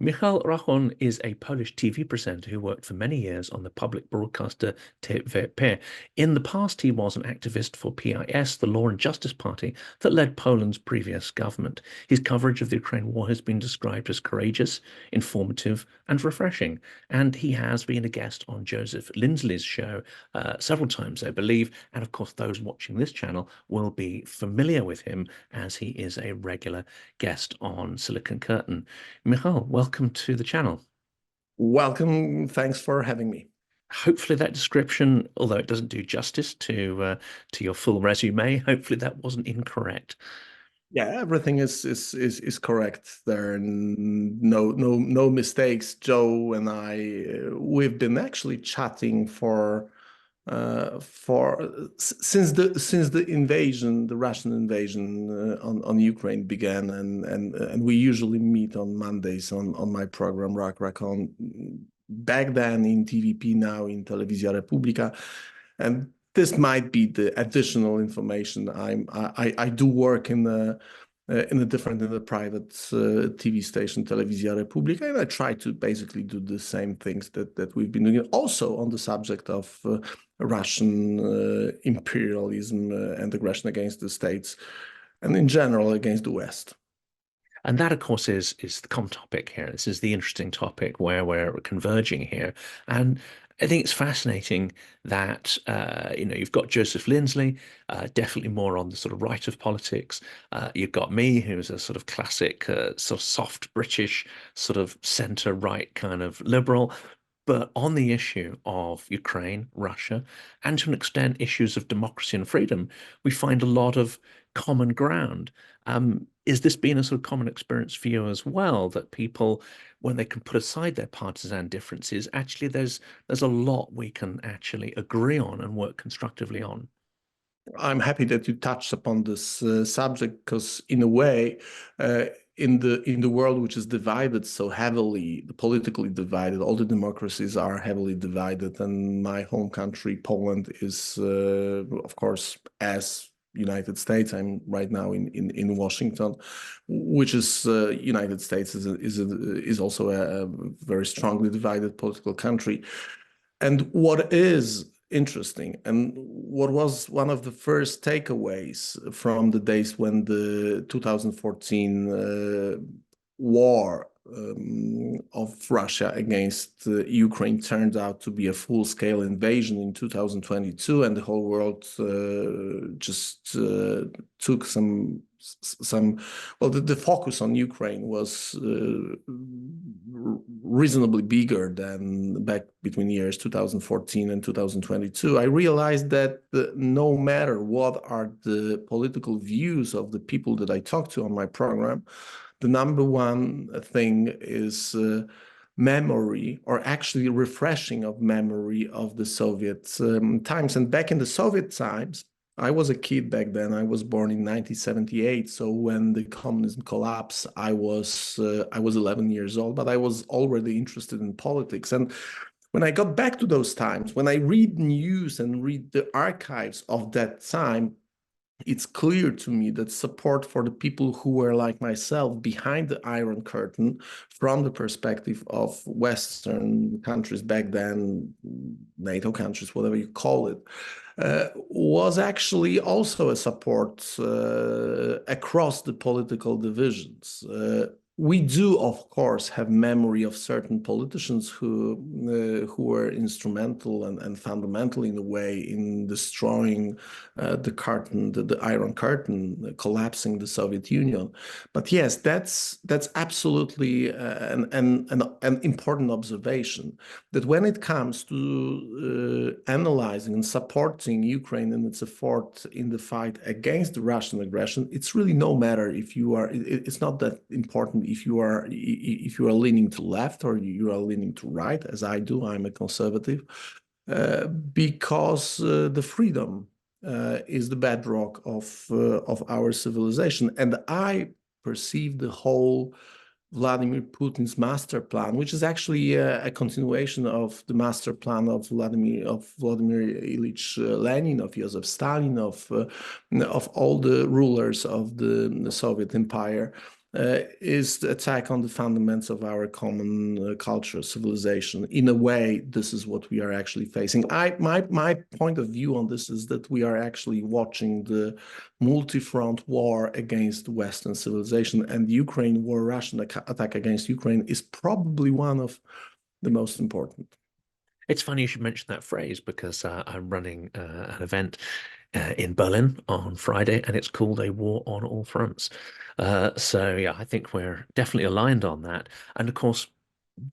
Michal Rachon is a Polish TV presenter who worked for many years on the public broadcaster TVP. In the past, he was an activist for PiS, the Law and Justice Party that led Poland's previous government. His coverage of the Ukraine war has been described as courageous, informative, and refreshing. And he has been a guest on Joseph Lindsley's show several times, I believe. And of course, those watching this channel will be familiar with him as he is a regular guest on Silicon Curtain. Michal, welcome to the channel. Welcome. Thanks for having me. Hopefully that description, although it doesn't do justice to your full resume, hopefully that wasn't incorrect. Yeah, everything is correct there. No mistakes. Joe and I, we've been actually chatting since the invasion, the Russian invasion on Ukraine began, and we usually meet on Mondays on my program Rachon. Back then in TVP, now in Telewizja Republika, and this might be the additional information. I do work in the private TV station Telewizja Republika, and I try to basically do the same things that we've been doing, also on the subject of Russian imperialism and aggression against the states, and in general against the West. And that, of course, is the common topic here. This is the interesting topic where we're converging here. And I think it's fascinating that, you've got Joseph Lindsley, definitely more on the sort of right of politics. You've got me, who's a sort of classic, sort of soft British, sort of centre-right kind of liberal. But on the issue of Ukraine, Russia, and to an extent issues of democracy and freedom, we find a lot of common ground. Is this been a sort of common experience for you as well, that people, when they can put aside their partisan differences, actually there's a lot we can actually agree on and work constructively on? I'm happy that you touched upon this subject, because in a way, in the world which is divided so heavily, politically divided, all the democracies are heavily divided, and my home country, Poland, is of course, as United States. I'm right now in Washington, which is United States is also a very strongly divided political country. And what is interesting, and what was one of the first takeaways from the days when the 2014 war of Russia against Ukraine turned out to be a full-scale invasion in 2022, and the whole world just took the focus on Ukraine was reasonably bigger than back between years 2014 and 2022. I realized that no matter what are the political views of the people that I talk to on my program, the number one thing is memory, or actually refreshing of memory of the Soviet times. And back in the Soviet times, I was a kid back then. I was born in 1978. So when the communism collapsed, I was 11 years old, but I was already interested in politics. And when I got back to those times, when I read news and read the archives of that time, it's clear to me that support for the people who were like myself behind the Iron Curtain, from the perspective of Western countries back then, NATO countries, whatever you call it, was actually also a support across the political divisions. We do, of course, have memory of certain politicians who were instrumental and fundamental in a way in destroying the curtain, the Iron Curtain, collapsing the Soviet Union. But yes, that's absolutely an important observation, that when it comes to analyzing and supporting Ukraine in its effort in the fight against the Russian aggression, it's really no matter if you are. It's not that important if you are leaning to left or you are leaning to right, as I do. I'm a conservative, because the freedom is the bedrock of our civilization. And I perceive the whole Vladimir Putin's master plan, which is actually a continuation of the master plan of Vladimir Ilyich Lenin, of Joseph Stalin, of all the rulers of the Soviet Empire, is the attack on the fundaments of our common culture, civilization. In a way, this is what we are actually facing. My point of view on this is that we are actually watching the multi-front war against Western civilization, and the Ukraine war, Russian attack against Ukraine is probably one of the most important. It's funny you should mention that phrase because I'm running an event in Berlin on Friday, and it's called A War on All Fronts. So yeah, I think we're definitely aligned on that. And of course,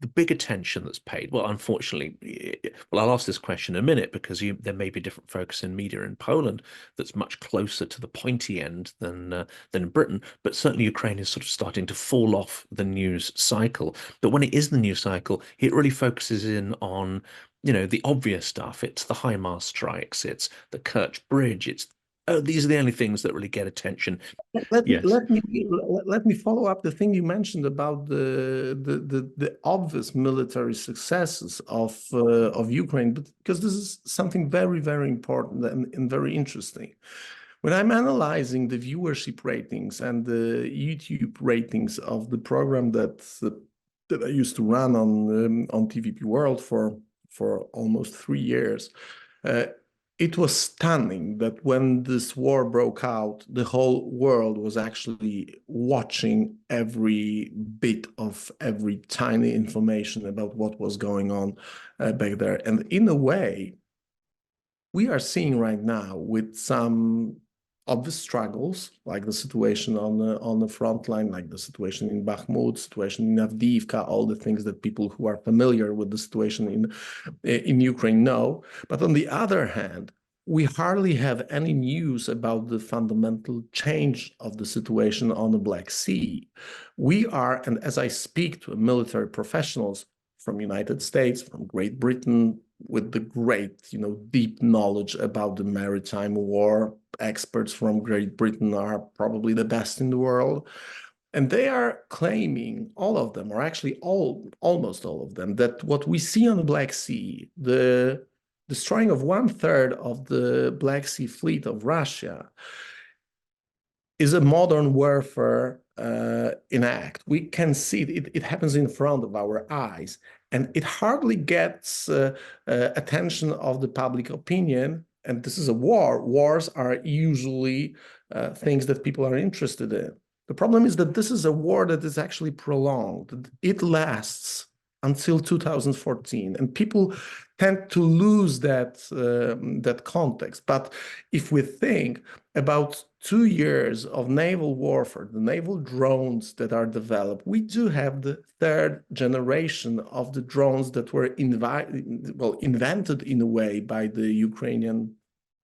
the big attention that's paid, well, unfortunately, well, I'll ask this question in a minute because there may be different focus in media in Poland that's much closer to the pointy end than in Britain. But certainly Ukraine is sort of starting to fall off the news cycle. But when it is the news cycle, it really focuses in on, you know, the obvious stuff. It's the HIMARS strikes, it's the Kerch Bridge, it's these are the only things that really get attention. Yes. Let me follow up the thing you mentioned about the obvious military successes of Ukraine, because this is something very, very important and very interesting. When I'm analyzing the viewership ratings and the YouTube ratings of the program that I used to run on TVP World for almost 3 years, it was stunning that when this war broke out, the whole world was actually watching every bit of every tiny information about what was going on back there. And in a way, we are seeing right now with some obvious struggles, like the situation on the front line, like the situation in Bakhmut, situation in Avdiivka, all the things that people who are familiar with the situation in Ukraine know. But on the other hand, we hardly have any news about the fundamental change of the situation on the Black Sea. We are, and as I speak to military professionals from United States, from Great Britain, with the great, deep knowledge about the maritime war, experts from Great Britain are probably the best in the world. And they are claiming, all of them, or actually almost all of them, that what we see on the Black Sea, the destroying of 1/3 of the Black Sea fleet of Russia, is a modern warfare in act. We can see it happens in front of our eyes, and it hardly gets attention of the public opinion. And this is a war. Wars are usually things that people are interested in. The problem is that this is a war that is actually prolonged. It lasts until 2014, and people tend to lose that context. But if we think about 2 years of naval warfare, the naval drones that are developed, we do have the third generation of the drones that were invented in a way by the Ukrainian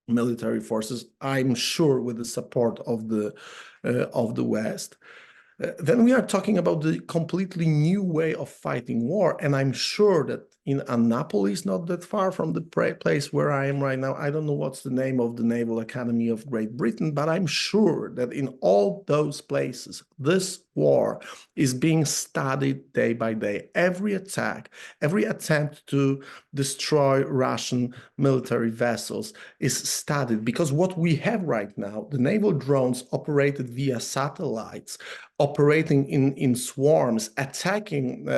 military forces, I'm sure with the support of the West. Then we are talking about the completely new way of fighting war. And I'm sure that in Annapolis, not that far from the place where I am right now, I don't know what's the name of the Naval Academy of Great Britain, but I'm sure that in all those places, this war is being studied day by day. Every attack, every attempt to destroy Russian military vessels is studied, because what we have right now, the naval drones operated via satellites, operating in swarms, attacking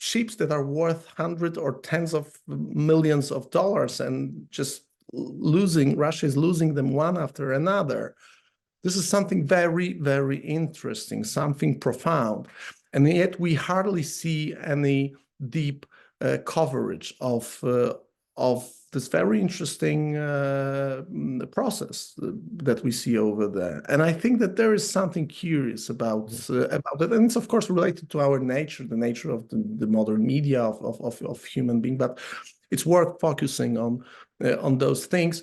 ships that are worth hundreds or tens of millions of dollars, and just Russia is losing them one after another. This is something very, very interesting, something profound. And yet we hardly see any deep coverage of this very interesting process that we see over there. And I think that there is something curious about it. And it's, of course, related to our nature, the nature of the modern media, of human being. But it's worth focusing on those things.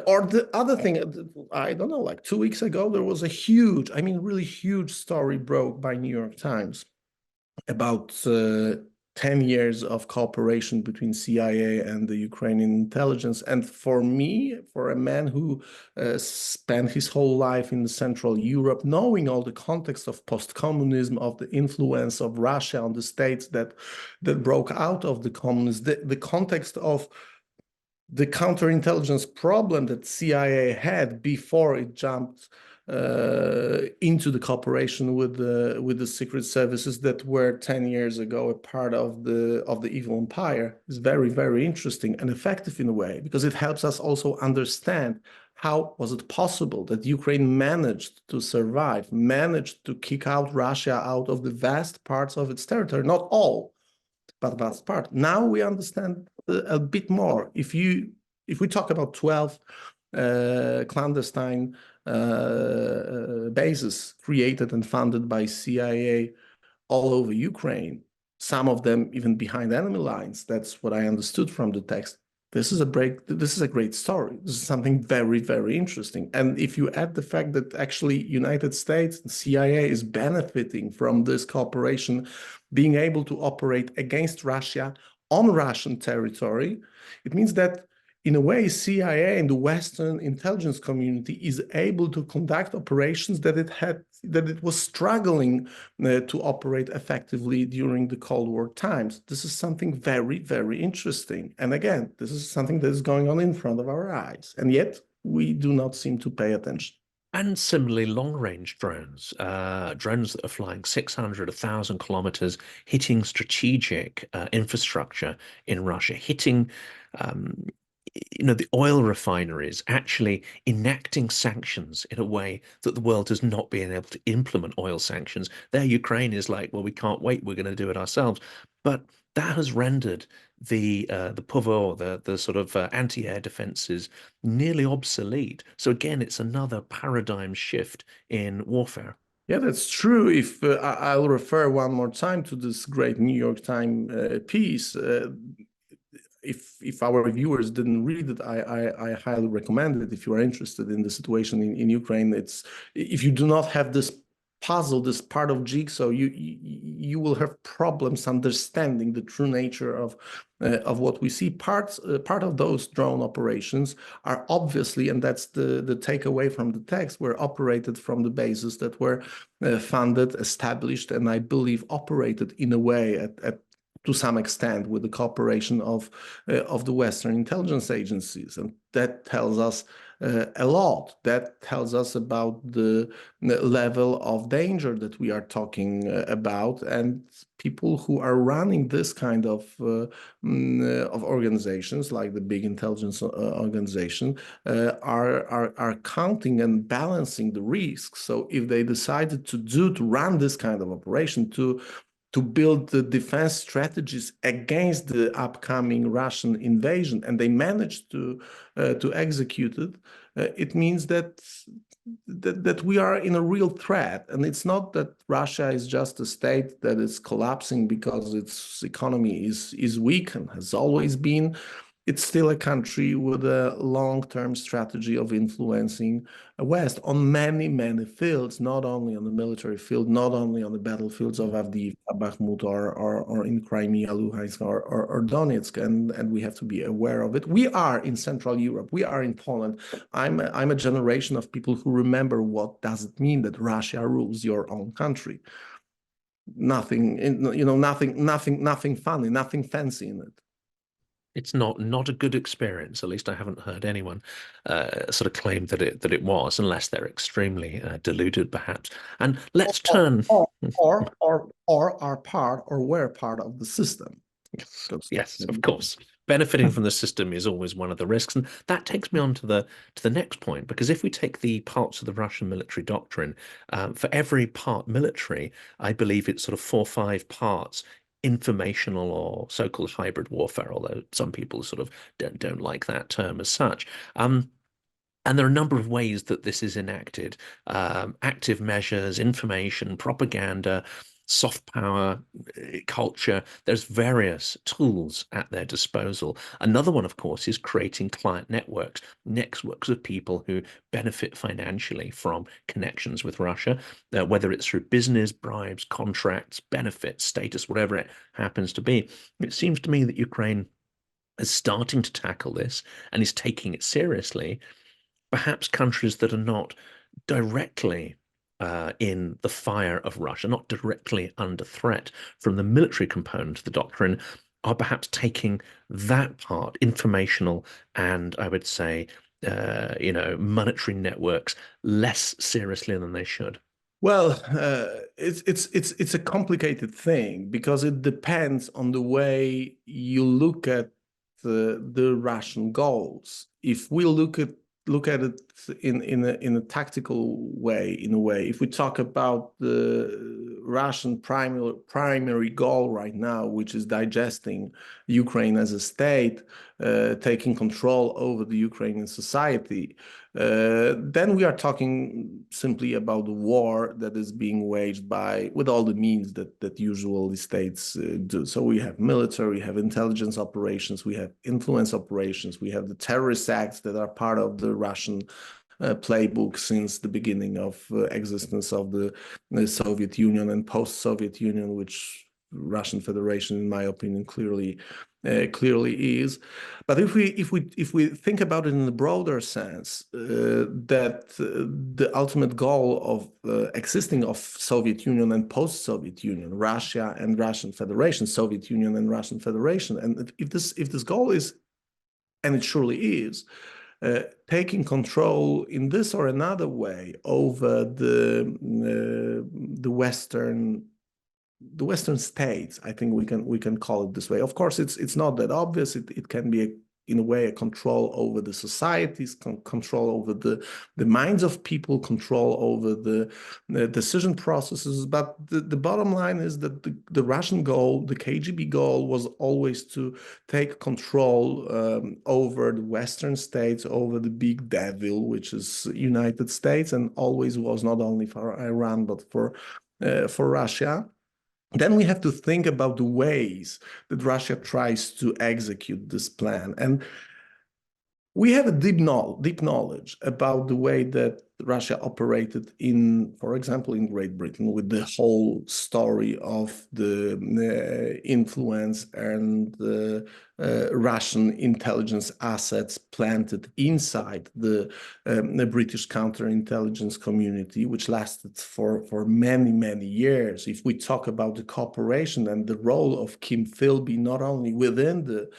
Or the other thing, I don't know, like 2 weeks ago, there was a huge, I mean, really huge story broke by New York Times about 10 years of cooperation between CIA and the Ukrainian intelligence. And for me, for a man who spent his whole life in Central Europe, knowing all the context of post-communism, of the influence of Russia on the states that broke out of the communists, the context of the counterintelligence problem that CIA had before it jumped into the cooperation with the secret services that were 10 years ago a part of the evil empire is very, very interesting and effective in a way, because it helps us also understand how was it possible that Ukraine managed to survive, managed to kick out Russia out of the vast parts of its territory, not all, but vast part. Now we understand a bit more. If we talk about 12 clandestine bases created and funded by CIA all over Ukraine, some of them even behind enemy lines. That's what I understood from the text. This is a great story. This is something very, very interesting. And if you add the fact that actually United States, the CIA is benefiting from this cooperation, being able to operate against Russia on Russian territory, it means that in a way, CIA and the Western intelligence community is able to conduct operations that it was struggling to operate effectively during the Cold War times. This is something very, very interesting. And again, this is something that is going on in front of our eyes. And yet we do not seem to pay attention. And similarly, long-range drones, drones that are flying 600, 1,000 kilometers, hitting strategic infrastructure in Russia, hitting the oil refineries, actually enacting sanctions in a way that the world has not been able to implement oil sanctions. There, Ukraine is like, well, we can't wait, we're going to do it ourselves. But that has rendered the PVO, the sort of anti-air defenses nearly obsolete. So again, it's another paradigm shift in warfare. Yeah, that's true. If I'll refer one more time to this great New York Times piece. If our viewers didn't read it, I highly recommend it. If you are interested in the situation in Ukraine, if you do not have this puzzle, this part of jigsaw, you will have problems understanding the true nature of what we see. Part of those drone operations are obviously, and that's the takeaway from the text, were operated from the bases that were funded, established, and I believe operated in a way at to some extent with the cooperation of the Western intelligence agencies. And that tells us a lot. That tells us about the level of danger that we are talking about, and people who are running this kind of organizations, like the big intelligence organization, are counting and balancing the risks. So if they decided to run this kind of operation, to build the defense strategies against the upcoming Russian invasion, and they managed to execute it, it means that we are in a real threat. And it's not that Russia is just a state that is collapsing because its economy is weak and has always been. It's still a country with a long-term strategy of influencing the West on many, many fields, not only on the military field, not only on the battlefields of Avdiivka, Bakhmut, or in Crimea, Luhansk, or Donetsk, and we have to be aware of it. We are in Central Europe. We are in Poland. I'm a generation of people who remember what does it mean that Russia rules your own country. Nothing, nothing funny, nothing fancy in it. It's not a good experience. At least I haven't heard anyone sort of claim that it was, unless they're extremely deluded, perhaps. And let's turn or are part or were part of the system. Yes, of course. Benefiting from the system is always one of the risks, and that takes me on to the next point. Because if we take the parts of the Russian military doctrine, for every part military, I believe it's sort of 4 or 5 parts informational or so-called hybrid warfare, although some people sort of don't like that term as such. And there are a number of ways that this is enacted: active measures, information, propaganda, soft power, culture. There's various tools at their disposal. Another one, of course, is creating client networks of people who benefit financially from connections with Russia, whether it's through business, bribes, contracts, benefits, status, whatever it happens to be. It seems to me that Ukraine is starting to tackle this and is taking it seriously. Perhaps countries that are not directly in the fire of Russia, not directly under threat from the military component of the doctrine, are perhaps taking that part, informational and I would say monetary networks less seriously than they should? Well, it's a complicated thing because it depends on the way you look at the Russian goals. If we look at it in a tactical way, if we talk about the Russian primary goal right now, which is digesting Ukraine as a state, taking control over the Ukrainian society, then we are talking simply about the war that is being waged with all the means that usually states do. So we have military, we have intelligence operations, we have influence operations, we have the terrorist acts that are part of the Russian playbook since the beginning of existence of the Soviet Union and post-Soviet Union, which Russian Federation, in my opinion, clearly is. But if we think about it in a broader sense, that the ultimate goal of existing of Soviet Union and post-Soviet Union, Russia and Russian Federation, Soviet Union and Russian Federation, and if this goal is, and it surely is, taking control in this or another way over the Western states, I think we can call it this way. Of course, it's not that obvious. It can be in a way a control over the societies, control over the minds of people, control over the decision processes. But the bottom line is that the Russian goal, the KGB goal, was always to take control over the Western states, over the big devil, which is United States, and always was not only for Iran but for Russia. Then we have to think about the ways that Russia tries to execute this plan. And we have a deep knowledge about the way that Russia operated for example, in Great Britain, with the whole story of the influence and the Russian intelligence assets planted inside the British counterintelligence community, which lasted for many, many years. If we talk about the cooperation and the role of Kim Philby, not only within the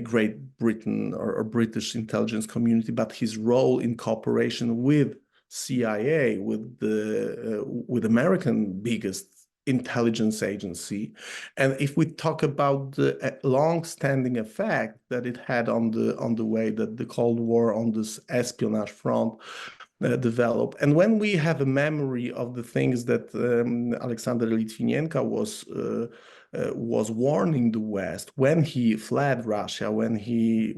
Great Britain or British intelligence community, but his role in cooperation with CIA, with American biggest intelligence agency. And if we talk about the long-standing effect that it had on the way that the Cold War on this espionage front developed, and when we have a memory of the things that Alexander Litvinenko was warning the West when he fled Russia, when he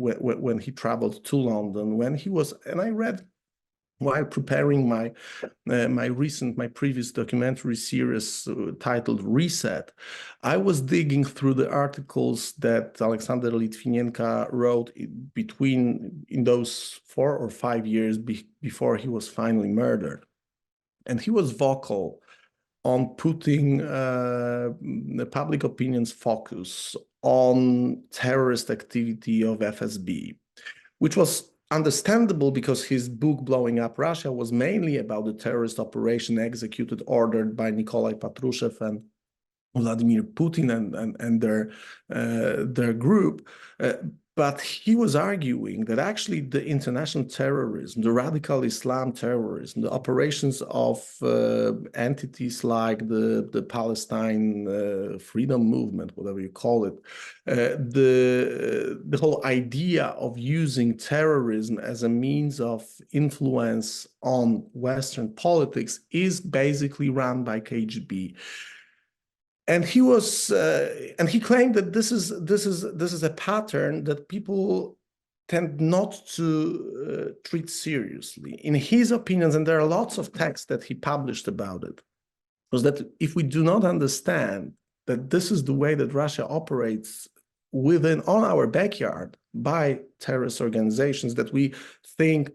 traveled to London, when he was, and I read while preparing my previous documentary series titled Reset, I was digging through the articles that Alexander Litvinenko wrote in those 4 or 5 years before he was finally murdered, and he was vocal on putting the public opinion's focus on terrorist activity of FSB, which was understandable because his book Blowing Up Russia was mainly about the terrorist operation ordered by Nikolai Patrushev and Vladimir Putin and their group. But he was arguing that actually the international terrorism, the radical Islam terrorism, the operations of entities like the Palestine Freedom Movement, whatever you call it, the whole idea of using terrorism as a means of influence on Western politics is basically run by KGB. And he claimed that this is a pattern that people tend not to treat seriously. In his opinions, and there are lots of texts that he published about it, was that if we do not understand that this is the way that Russia operates on our backyard by terrorist organizations that we think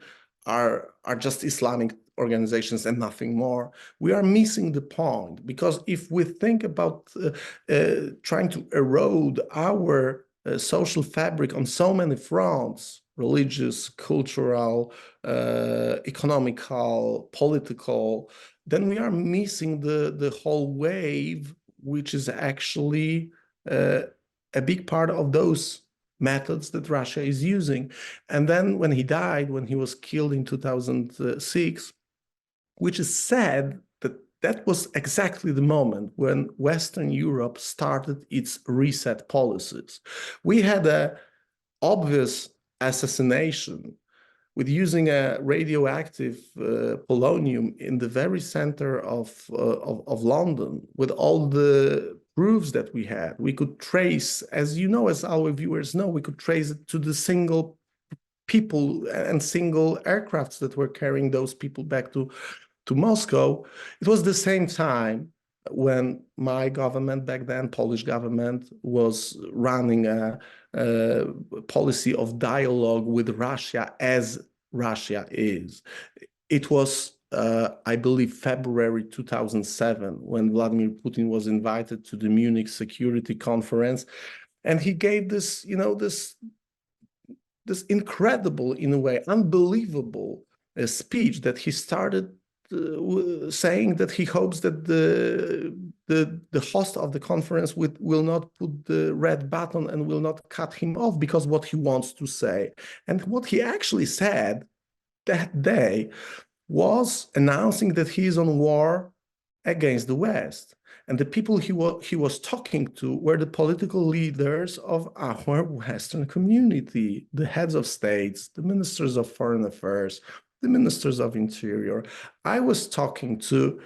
are just Islamic organizations and nothing more, we are missing the point. Because if we think about trying to erode our social fabric on so many fronts, religious, cultural, economical, political, then we are missing the whole wave, which is actually a big part of those methods that Russia is using. And then when he died, when he was killed in 2006, which is sad, that was exactly the moment when Western Europe started its reset policies. We had an obvious assassination with using a radioactive polonium in the very center of London, with all the proofs that we had. We could trace, as you know, as our viewers know, we could trace it to the single people and single aircrafts that were carrying those people back to Moscow. It was the same time when my government back then, Polish government, was running a policy of dialogue with Russia as Russia is. It was, I believe, February 2007 when Vladimir Putin was invited to the Munich Security Conference, and he gave this, this incredible, in a way, unbelievable speech that he started saying that he hopes that the host of the conference will not put the red button and will not cut him off because what he wants to say. And what he actually said that day was announcing that he is on war against the West. And the people he was talking to were the political leaders of our Western community, the heads of states, the ministers of foreign affairs, the ministers of interior. I was talking to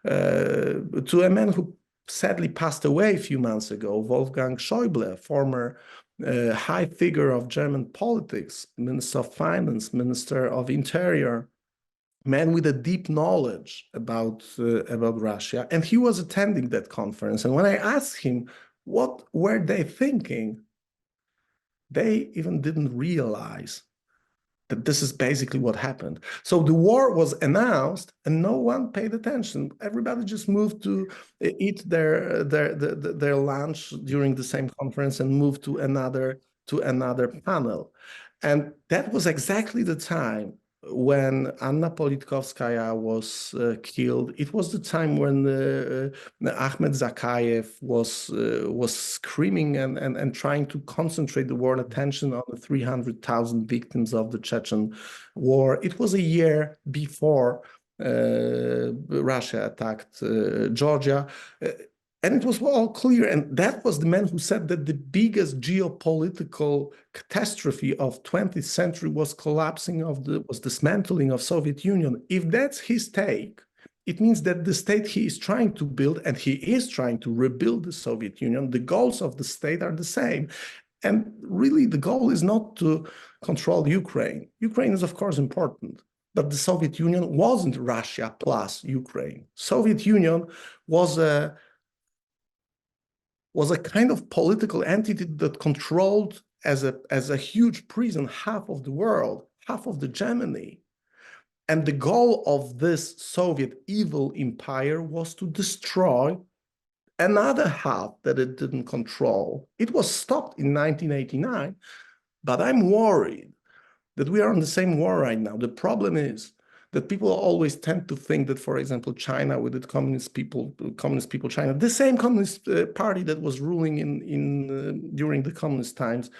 a man who sadly passed away a few months ago, Wolfgang Schäuble, former high figure of German politics, Minister of Finance, Minister of Interior, man with a deep knowledge about Russia, and he was attending that conference. And when I asked him what were they thinking, they even didn't realize that this is basically what happened. So the war was announced and no one paid attention. Everybody just moved to eat their lunch during the same conference and moved to another panel. And that was exactly the time when Anna Politkovskaya was killed. It was the time when Ahmed Zakayev was screaming and trying to concentrate the world attention on the 300,000 victims of the Chechen war. It was a year before Russia attacked Georgia. And it was all clear. And that was the man who said that the biggest geopolitical catastrophe of 20th century was dismantling of Soviet Union. If that's his take, it means that the state he is trying to build, and he is trying to rebuild the Soviet Union, the goals of the state are the same. And really, the goal is not to control Ukraine. Ukraine is, of course, important. But the Soviet Union wasn't Russia plus Ukraine. Soviet Union was a kind of political entity that controlled as a huge prison half of the world, half of the Germany. And the goal of this Soviet evil empire was to destroy another half that it didn't control. It was stopped in 1989, but I'm worried that we are on the same war right now. The problem is that people always tend to think that, for example, China with its communist people China, the same communist party that was ruling during the communist times,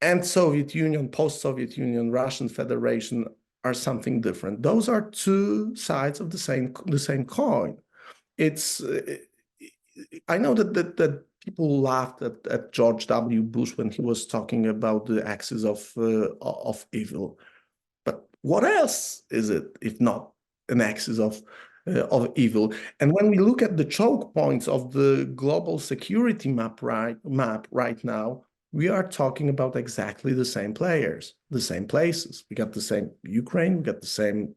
and Soviet Union, post-Soviet Union, Russian Federation are something different. Those are two sides of the same coin. I know that people laughed at George W. Bush when he was talking about the axis of evil. What else is it if not an axis of evil? And when we look at the choke points of the global security map right now, we are talking about exactly the same players, the same places. We got the same Ukraine, we got the same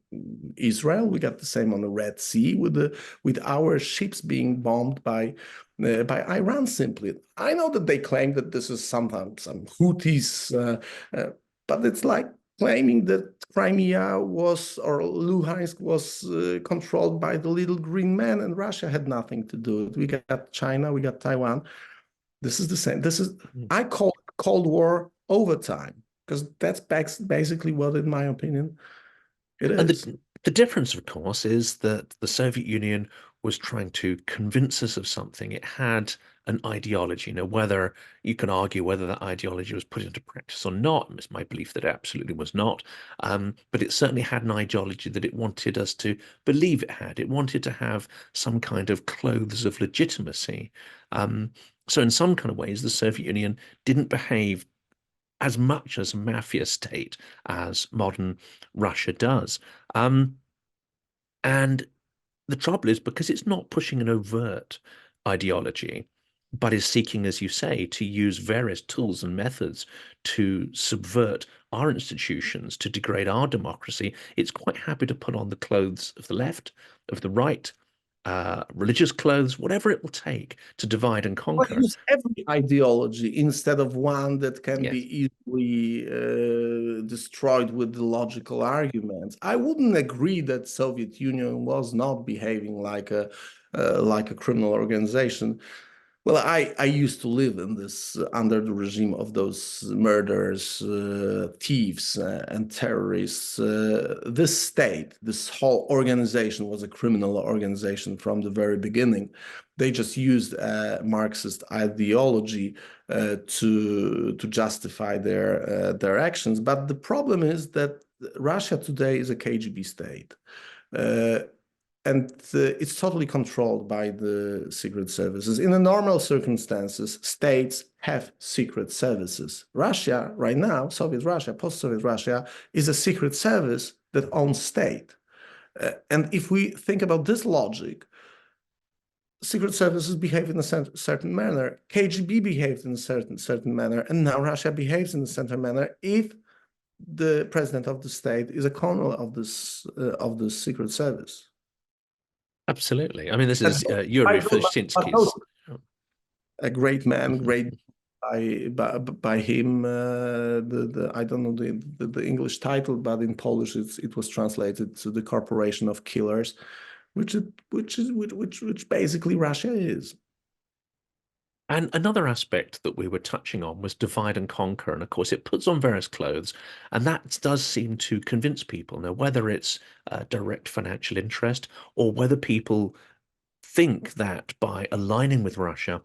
Israel, we got the same on the Red Sea with our ships being bombed by Iran simply. I know that they claim that this is sometimes some Houthis, but it's like claiming that Crimea was, or Luhansk was controlled by the little green man and Russia had nothing to do with it. We got China, we got Taiwan. This is the same. I call it Cold War overtime, because that's basically what, in my opinion, it is. And the difference, of course, is that the Soviet Union was trying to convince us of something. It had an ideology. Whether you can argue whether that ideology was put into practice or not, it's my belief that it absolutely was not. But it certainly had an ideology that it wanted us to believe it had. It wanted to have some kind of clothes of legitimacy. So in some kind of ways, the Soviet Union didn't behave as much as a mafia state as modern Russia does. And the trouble is, because it's not pushing an overt ideology, but is seeking, as you say, to use various tools and methods to subvert our institutions, to degrade our democracy, it's quite happy to put on the clothes of the left, of the right, religious clothes, whatever it will take to divide and Well, conquer. use every ideology instead of one that can Yes. be easily destroyed with the logical arguments. I wouldn't agree that Soviet Union was not behaving like a criminal organization. Well, I used to live in this under the regime of those murderers, thieves, and terrorists. This state, this whole organization was a criminal organization from the very beginning. They just used Marxist ideology to justify their actions. But the problem is that Russia today is a KGB state. And it's totally controlled by the secret services. In the normal circumstances, states have secret services. Russia, right now, Soviet Russia, post-Soviet Russia, is a secret service that owns state. And if we think about this logic, secret services behave in a certain manner, KGB behaved in a certain manner, and now Russia behaves in a certain manner if the president of the state is a colonel of this secret service. Absolutely. I mean, this is Yuri Fyshinsky's. A great man, great by him. I don't know the English title, but in Polish it was translated to the Corporation of Killers, which basically Russia is. And another aspect that we were touching on was divide and conquer. And of course, it puts on various clothes. And that does seem to convince people. Now, whether it's direct financial interest or whether people think that by aligning with Russia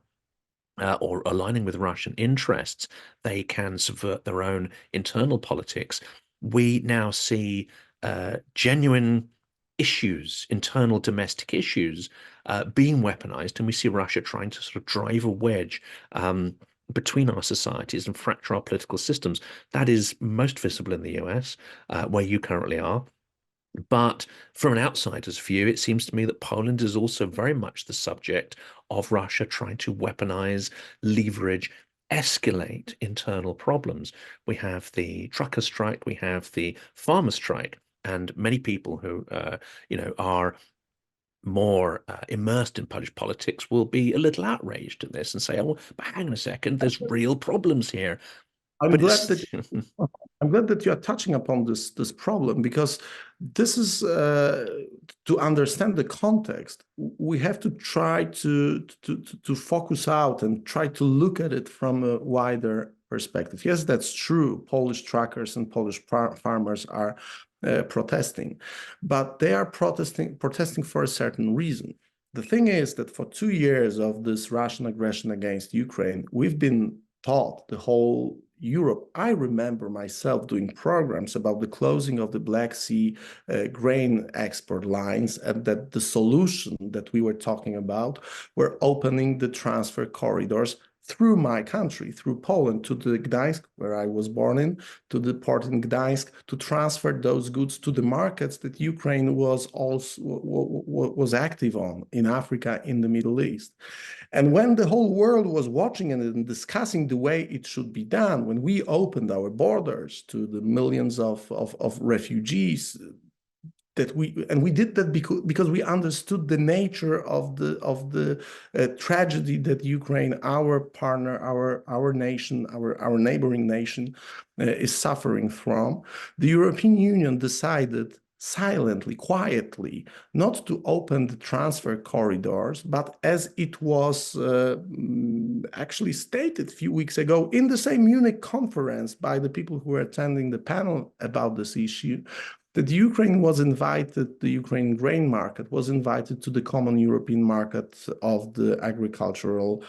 or aligning with Russian interests, they can subvert their own internal politics. We now see genuine issues, internal domestic issues, being weaponized, and we see Russia trying to sort of drive a wedge between our societies and fracture our political systems. That is most visible in the US, where you currently are. But from an outsider's view, it seems to me that Poland is also very much the subject of Russia trying to weaponize, leverage, escalate internal problems. We have the trucker strike, we have the farmer strike, and many people who, are more immersed in Polish politics will be a little outraged at this and say, "Oh, but hang on a second, there's real problems here." I'm glad that you are touching upon this problem, because this is to understand the context. We have to try to focus out and try to look at it from a wider perspective. Yes, that's true. Polish truckers and Polish farmers are protesting, but they are protesting for a certain reason. The thing is that for 2 years of this Russian aggression against Ukraine, we've been taught, the whole Europe. I remember myself doing programs about the closing of the Black Sea grain export lines, and that the solution that we were talking about were opening the transfer corridors through my country, through Poland, to the Gdańsk, where I was born in, to the port in Gdańsk, to transfer those goods to the markets that Ukraine was active on in Africa, in the Middle East. And when the whole world was watching it and discussing the way it should be done, when we opened our borders to the millions of refugees, we did that because we understood the nature of the tragedy that Ukraine, our partner, our nation, our neighboring nation, is suffering from. The European Union decided silently, quietly, not to open the transfer corridors, but as it was actually stated a few weeks ago in the same Munich conference by the people who were attending the panel about this issue, that Ukraine was invited, the Ukrainian grain market was invited to the common European market of the agricultural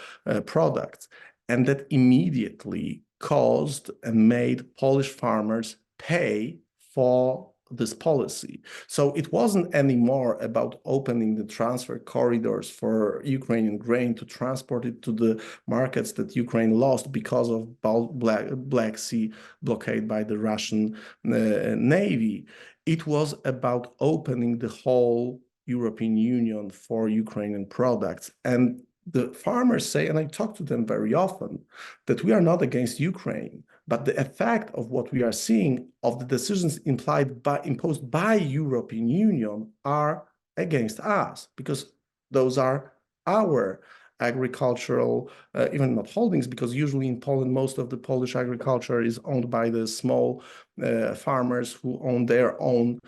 products. And that immediately caused and made Polish farmers pay for this policy. So it wasn't anymore about opening the transfer corridors for Ukrainian grain to transport it to the markets that Ukraine lost because of Black Sea blockade by the Russian Navy. It was about opening the whole European Union for Ukrainian products. And the farmers say, and I talk to them very often, that we are not against Ukraine, but the effect of what we are seeing of the decisions imposed by European Union are against us, because those are our agricultural, even not holdings, because usually in Poland, most of the Polish agriculture is owned by the small farmers who own their own,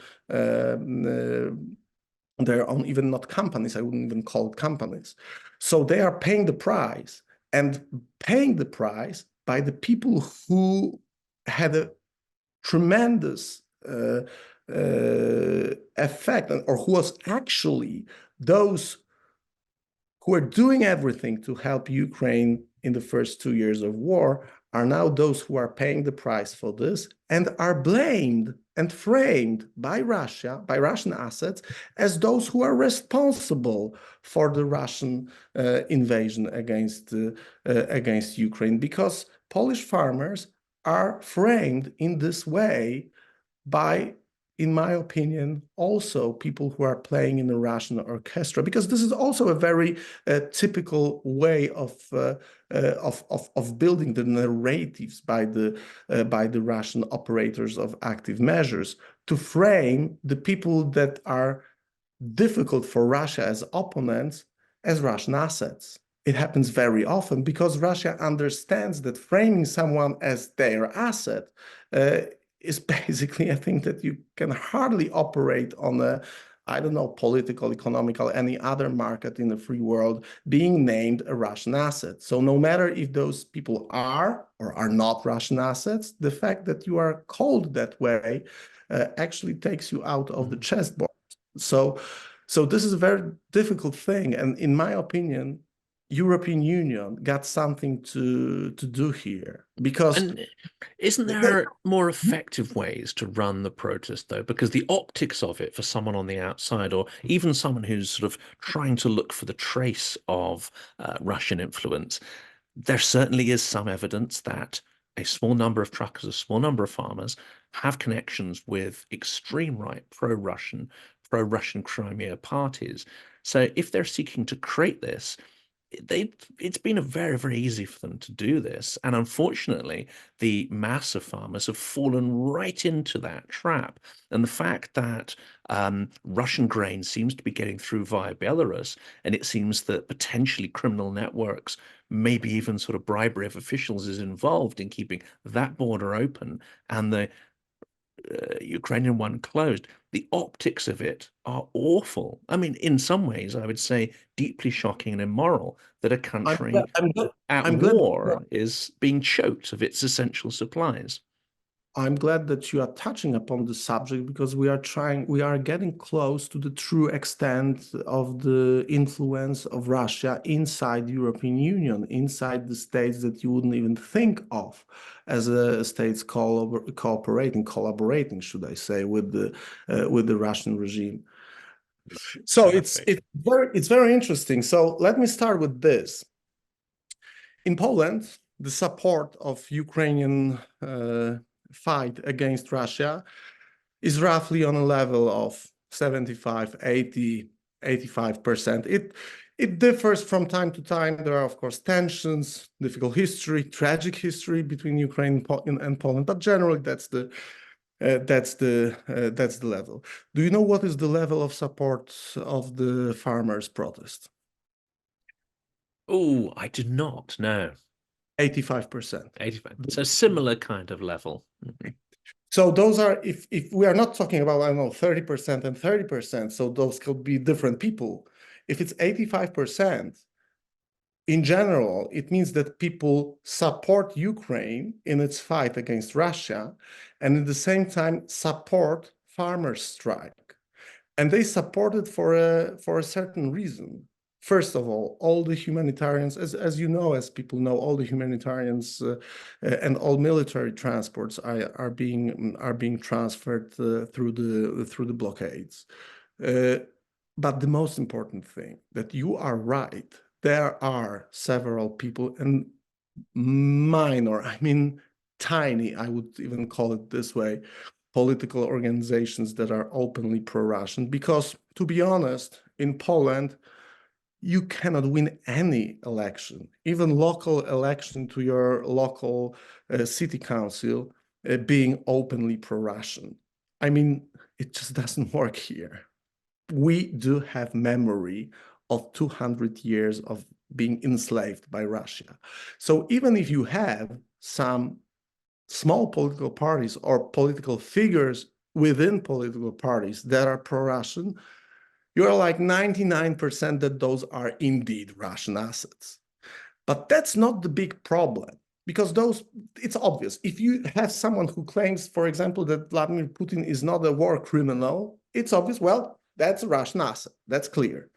even not companies, I wouldn't even call it companies. So they are paying the price, and paying the price by the people who had a tremendous effect, or who was actually those who are doing everything to help Ukraine in the first 2 years of war, are now those who are paying the price for this and are blamed and framed by Russia, by Russian assets, as those who are responsible for the Russian invasion against Ukraine, because Polish farmers are framed in this way by, in my opinion, also people who are playing in the Russian orchestra, because this is also a very typical way of building the narratives by the Russian operators of active measures, to frame the people that are difficult for Russia as opponents as Russian assets. It happens very often because Russia understands that framing someone as their asset is basically a thing that you can hardly operate on a, I don't know, political, economical, any other market in the free world, being named a Russian asset. So no matter if those people are or are not Russian assets, the fact that you are called that way actually takes you out of the chessboard. So this is a very difficult thing. And in my opinion, European Union got something to do here, because And isn't there more effective ways to run the protest, though? Because the optics of it for someone on the outside, or even someone who's sort of trying to look for the trace of Russian influence, there certainly is some evidence that a small number of truckers, a small number of farmers have connections with extreme right, pro-Russian Crimea parties. So if they're seeking to create this, it's been very, very easy for them to do this. And unfortunately, the mass of farmers have fallen right into that trap. And the fact that Russian grain seems to be getting through via Belarus, and it seems that potentially criminal networks, maybe even sort of bribery of officials, is involved in keeping that border open and the Ukrainian one closed. The optics of it are awful. I mean, in some ways, I would say deeply shocking and immoral that a country at war is being choked of its essential supplies. I'm glad that you are touching upon the subject, because we are getting close to the true extent of the influence of Russia inside the European Union, inside the states that you wouldn't even think of as states collaborating, should I say, with the Russian regime. So it's very interesting. So let me start with this. In Poland, the support of Ukrainian fight against Russia is roughly on a level of 75, 80, 85%. It differs from time to time. There are, of course, tensions, difficult history, tragic history between Ukraine and Poland, but generally that's the level. Do you know what is the level of support of the farmers' protest? Oh, I do not know. 85%. 85. It's a similar kind of level. So those are, if we are not talking about, I don't know, 30% and 30%, so those could be different people. If it's 85%, in general, it means that people support Ukraine in its fight against Russia, and at the same time support farmers' strike, and they supported for a certain reason. First of all the humanitarians, as you know, as people know, all the humanitarians and all military transports are being transferred through the blockades. But the most important thing, that you are right, there are several people, and minor, I mean tiny, I would even call it this way, political organizations that are openly pro-Russian, because to be honest, in Poland, you cannot win any election, even local election to your local city council being openly pro-Russian. I mean, it just doesn't work here. We do have memory of 200 years of being enslaved by Russia. So even if you have some small political parties or political figures within political parties that are pro-Russian, you're like 99% that those are indeed Russian assets. But that's not the big problem, because it's obvious. If you have someone who claims, for example, that Vladimir Putin is not a war criminal, it's obvious, well, that's a Russian asset, that's clear.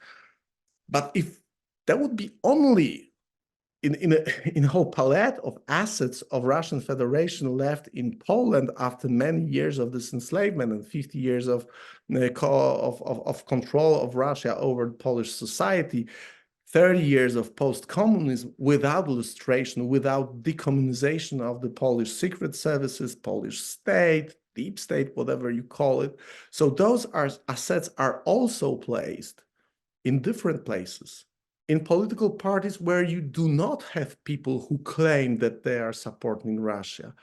But if that would be only in a whole palette of assets of Russian Federation left in Poland after many years of this enslavement and 50 years of control of Russia over Polish society, 30 years of post-communism without lustration, without decommunization of the Polish secret services, Polish state, deep state, whatever you call it. So those assets are also placed in different places, in political parties where you do not have people who claim that they are supporting Russia.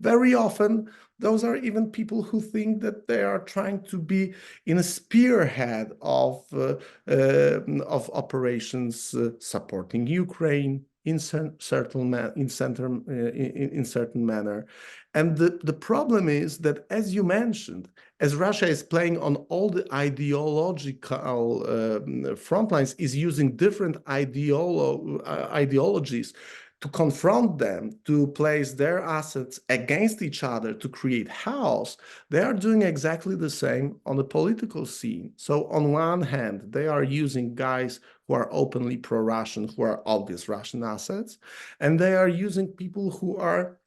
Very often, those are even people who think that they are trying to be in a spearhead of operations supporting Ukraine in certain manner. And the problem is that, as you mentioned, as Russia is playing on all the ideological front lines, is using different ideologies to confront them, to place their assets against each other, to create chaos, they are doing exactly the same on the political scene. So on one hand, they are using guys who are openly pro-Russian, who are obvious Russian assets, and they are using people who are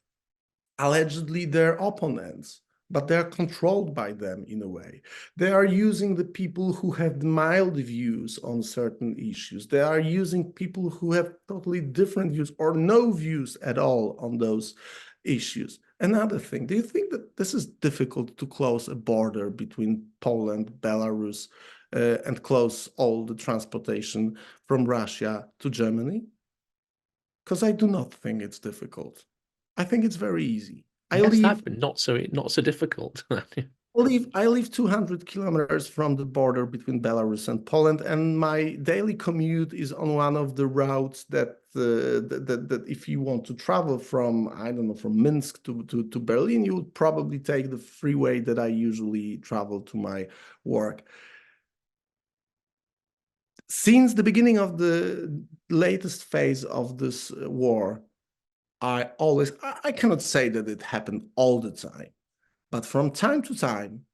allegedly their opponents, but they are controlled by them in a way. They are using the people who have mild views on certain issues. They are using people who have totally different views or no views at all on those issues. Another thing, do you think that this is difficult to close a border between Poland, Belarus, and close all the transportation from Russia to Germany? Because I do not think it's difficult. I think it's very easy. Yes, that, but not so difficult. I live 200 kilometers from the border between Belarus and Poland, and my daily commute is on one of the routes that if you want to travel from, I don't know, from Minsk to Berlin, you would probably take the freeway that I usually travel to my work. Since the beginning of the latest phase of this war, I cannot say that it happened all the time, but from time to time,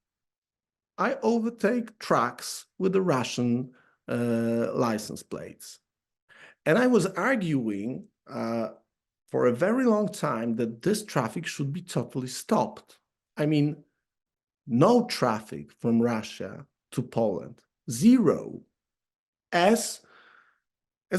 I overtake trucks with the Russian license plates. And I was arguing for a very long time that this traffic should be totally stopped. I mean, no traffic from Russia to Poland, zero, as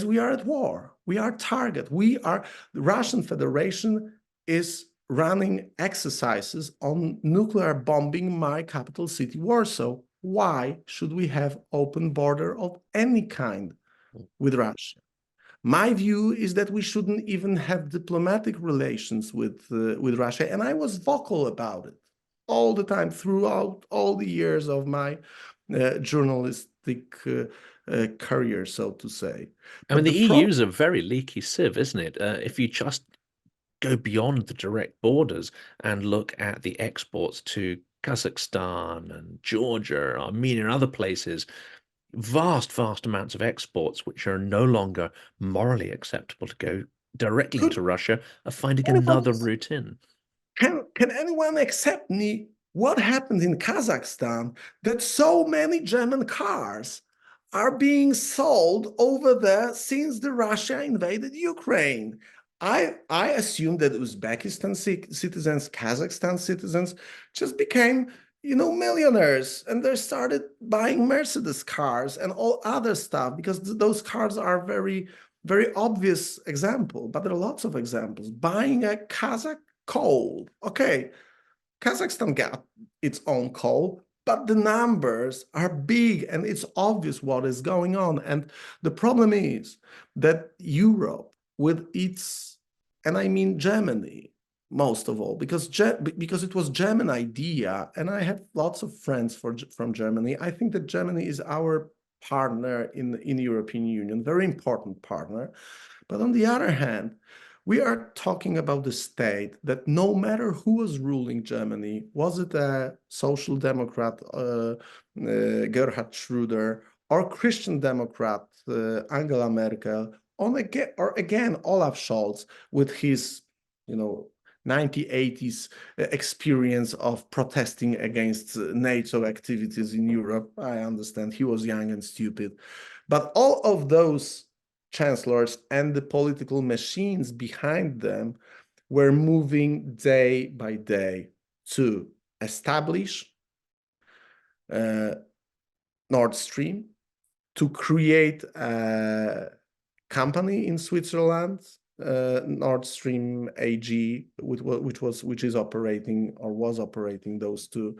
we are at war. We are target. The Russian Federation is running exercises on nuclear bombing my capital city, Warsaw. Why should we have open border of any kind with Russia? My view is that we shouldn't even have diplomatic relations with Russia, and I was vocal about it all the time throughout all the years of my journalistic career, so to say. I mean, the EU is a very leaky sieve, isn't it? If you just go beyond the direct borders and look at the exports to Kazakhstan and Georgia, Armenia, and other places, vast amounts of exports which are no longer morally acceptable to go directly into Russia are finding another route in. Can anyone accept me what happened in Kazakhstan that so many German cars are being sold over there since the Russia invaded Ukraine. I assumed that Uzbekistan citizens, Kazakhstan citizens just became, millionaires, and they started buying Mercedes cars and all other stuff because those cars are very, very obvious example, but there are lots of examples. Buying a Kazakh coal, okay, Kazakhstan got its own coal, but the numbers are big and it's obvious what is going on. And the problem is that Europe, with its, and I mean Germany, most of all, because it was German idea, and I have lots of friends from Germany. I think that Germany is our partner in the European Union, very important partner. But on the other hand, we are talking about the state that no matter who was ruling Germany, was it a social democrat, Gerhard Schröder, or Christian Democrat, Angela Merkel, or again, Olaf Scholz with his, 1980s experience of protesting against NATO activities in Europe. I understand he was young and stupid, but all of those chancellors and the political machines behind them were moving day by day to establish Nord Stream, to create a company in Switzerland, Nord Stream AG, which is operating or was operating those two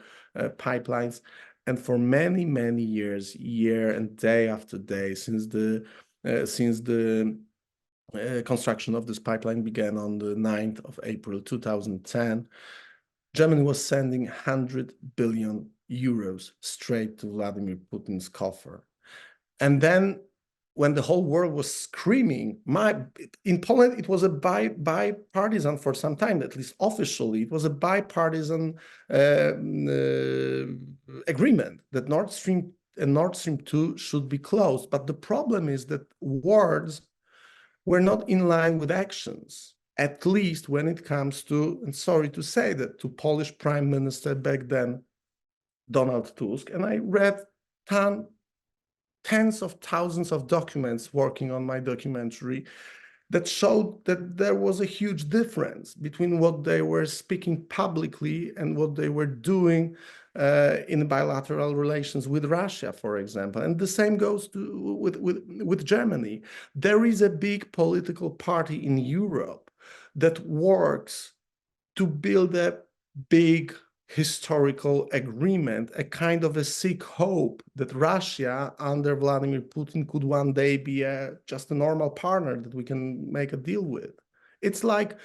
pipelines. And for many, many years, year and day after day, since the construction of this pipeline began on the 9th of April 2010, Germany was sending 100 billion euros straight to Vladimir Putin's coffer. And then when the whole world was screaming, in Poland, it was a bipartisan for some time, at least officially, it was a bipartisan agreement that Nord Stream and Nord Stream 2 should be closed. But the problem is that words were not in line with actions, at least when it comes to, and sorry to say that, to Polish Prime Minister back then, Donald Tusk. And I read tens of thousands of documents working on my documentary that showed that there was a huge difference between what they were speaking publicly and what they were doing in bilateral relations with Russia, for example. And the same goes with Germany. There is a big political party in Europe that works to build a big historical agreement, a kind of a sick hope that Russia under Vladimir Putin could one day be just a normal partner that we can make a deal with. It's like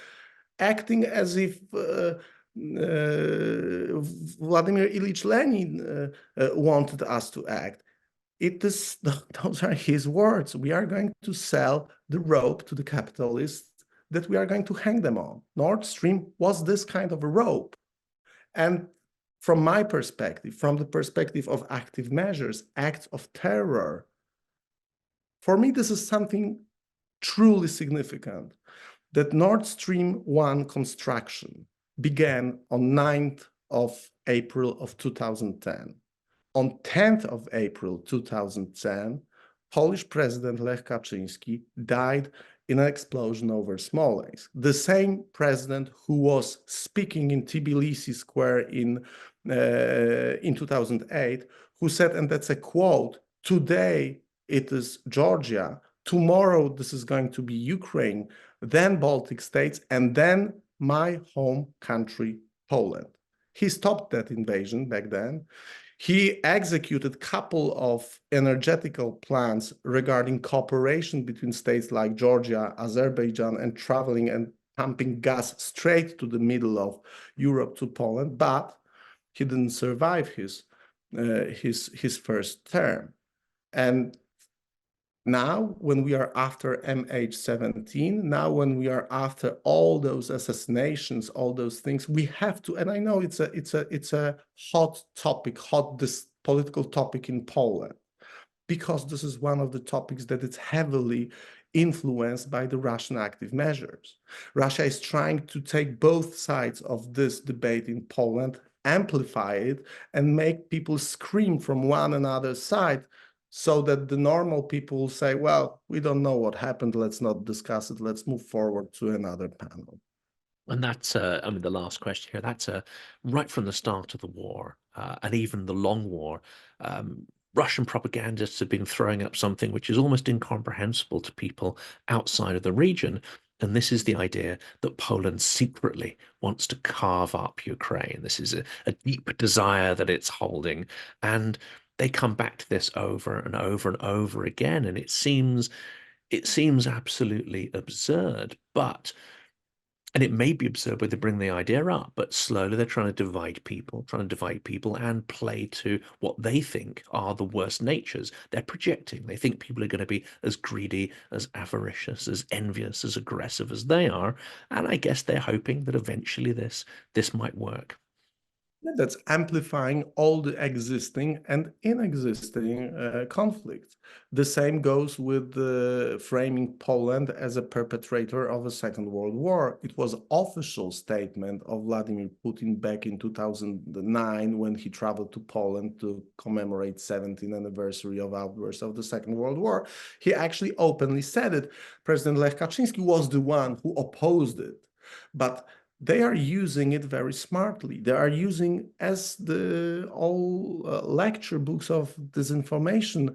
acting as if Vladimir Ilyich Lenin wanted us to act. Those are his words. We are going to sell the rope to the capitalists that we are going to hang them on. Nord Stream was this kind of a rope. And from my perspective, from the perspective of active measures, acts of terror, for me, this is something truly significant, that Nord Stream 1 construction began on 9th of April of 2010. On 10th of April 2010, Polish President Lech Kaczyński died in an explosion over Smolensk. The same president who was speaking in Tbilisi Square in 2008, who said, and that's a quote, "Today it is Georgia, tomorrow this is going to be Ukraine, then Baltic states, and then my home country, Poland." He stopped that invasion back then. He executed a couple of energetical plans regarding cooperation between states like Georgia, Azerbaijan, and traveling and pumping gas straight to the middle of Europe to Poland, but he didn't survive his first term. And now, when we are after MH17, now when we are after all those assassinations, all those things, we have to. And I know it's a hot topic, this political topic in Poland, because this is one of the topics that is heavily influenced by the Russian active measures. Russia is trying to take both sides of this debate in Poland amplify it and make people scream from one another side, so that the normal people say, well, we don't know what happened, let's not discuss it, let's move forward to another panel. And that's, I mean, the last question here, that's right from the start of the war, and even the long war, Russian propagandists have been throwing up something which is almost incomprehensible to people outside of the region. And this is the idea that Poland secretly wants to carve up Ukraine. This is a deep desire that it's holding. And they come back to this over and over and over again. And it seems absolutely absurd, and it may be absurd when they bring the idea up, but slowly they're trying to divide people and play to what they think are the worst natures. They're projecting. They think people are going to be as greedy, as avaricious, as envious, as aggressive as they are. And I guess they're hoping that eventually this might work. That's amplifying all the existing and inexisting conflicts. The same goes with framing Poland as a perpetrator of a Second World War. It was an official statement of Vladimir Putin back in 2009 when he traveled to Poland to commemorate 17th anniversary of outburst of the Second World War. He actually openly said it. President Lech Kaczynski was the one who opposed it. But they are using it very smartly. They are using, as the all lecture books of disinformation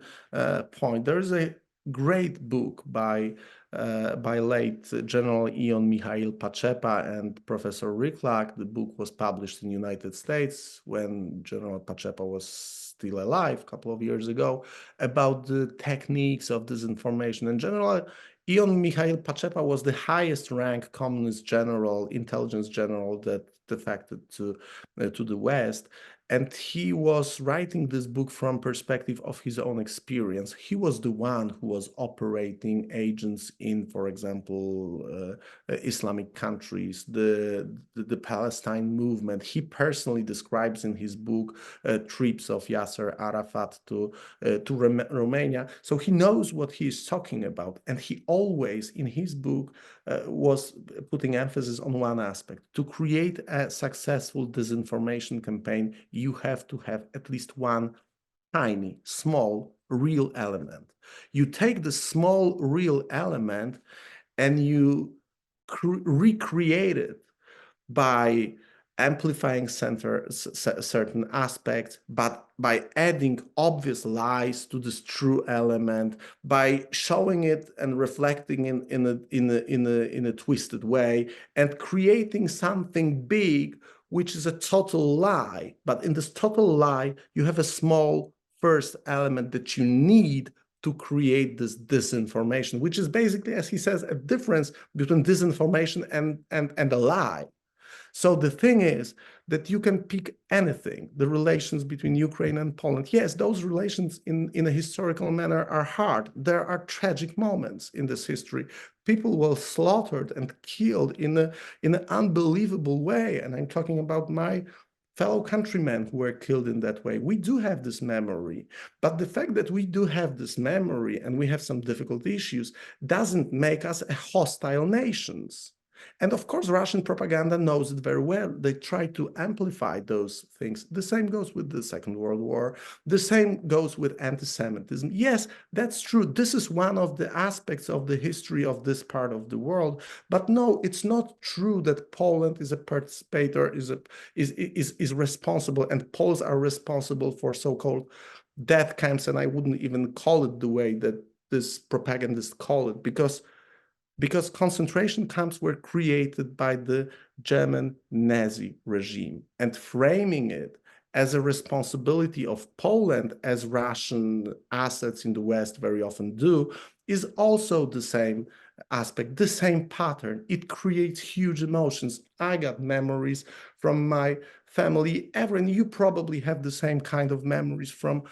point. There is a great book by late General Ion Michail Pacepa and Professor Rychlak. The book was published in the United States when General Pacepa was still alive a couple of years ago, about the techniques of disinformation. And General Ion Michail Pacepa was the highest ranked communist general, intelligence general that defected to the West. And he was writing this book from perspective of his own experience. He was the one who was operating agents in, for example, Islamic countries, the Palestine movement. He personally describes in his book trips of Yasser Arafat to Romania. So he knows what he is talking about. And he always, in his book, was putting emphasis on one aspect. To create a successful disinformation campaign, you have to have at least one tiny, small, real element. You take the small, real element and you recreate it by amplifying certain aspects, but by adding obvious lies to this true element, by showing it and reflecting in a twisted way, and creating something big, which is a total lie. But in this total lie, you have a small first element that you need to create this disinformation, which is basically, as he says, a difference between disinformation and a lie. So the thing is that you can pick anything, the relations between Ukraine and Poland. Yes, those relations in a historical manner are hard. There are tragic moments in this history. People were slaughtered and killed in an unbelievable way. And I'm talking about my fellow countrymen who were killed in that way. We do have this memory, but the fact that we do have this memory and we have some difficult issues doesn't make us a hostile nations. And of course, Russian propaganda knows it very well. They try to amplify those things. The same goes with the Second World War. The same goes with anti-Semitism. Yes, that's true. This is one of the aspects of the history of this part of the world. But no, it's not true that Poland is a participator, is responsible, and Poles are responsible for so-called death camps. And I wouldn't even call it the way that this propagandists call it, because concentration camps were created by the German Nazi regime, and framing it as a responsibility of Poland, as Russian assets in the West very often do, is also the same aspect, the same pattern. It creates huge emotions. I got memories from my family, and you probably have the same kind of memories from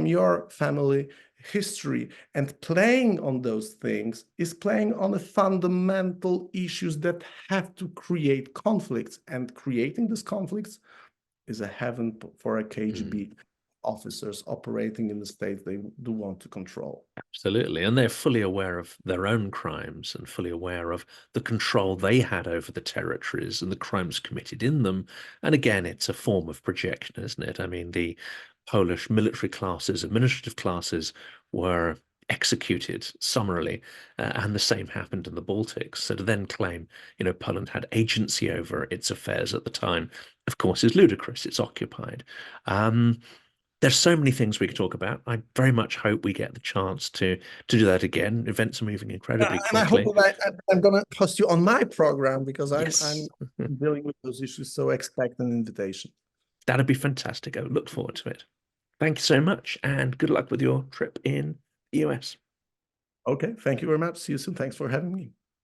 your family history. And playing on those things is playing on the fundamental issues that have to create conflicts, and creating these conflicts is a heaven for a KGB. officers operating in the states they do want to control. Absolutely. And they're fully aware of their own crimes and fully aware of the control they had over the territories and the crimes committed in them. And again, it's a form of projection, isn't it? I mean, the Polish military classes, administrative classes were executed summarily, and the same happened in the Baltics. So to then claim, Poland had agency over its affairs at the time, of course, is ludicrous. It's occupied. There's so many things we could talk about. I very much hope we get the chance to do that again. Events are moving incredibly And I hope quickly. that I'm going to host you on my program because Yes. I'm dealing with those issues. So expect an invitation. That'd be fantastic. I would look forward to it. Thank you so much, and good luck with your trip in the US. Okay, thank you very much. See you soon. Thanks for having me.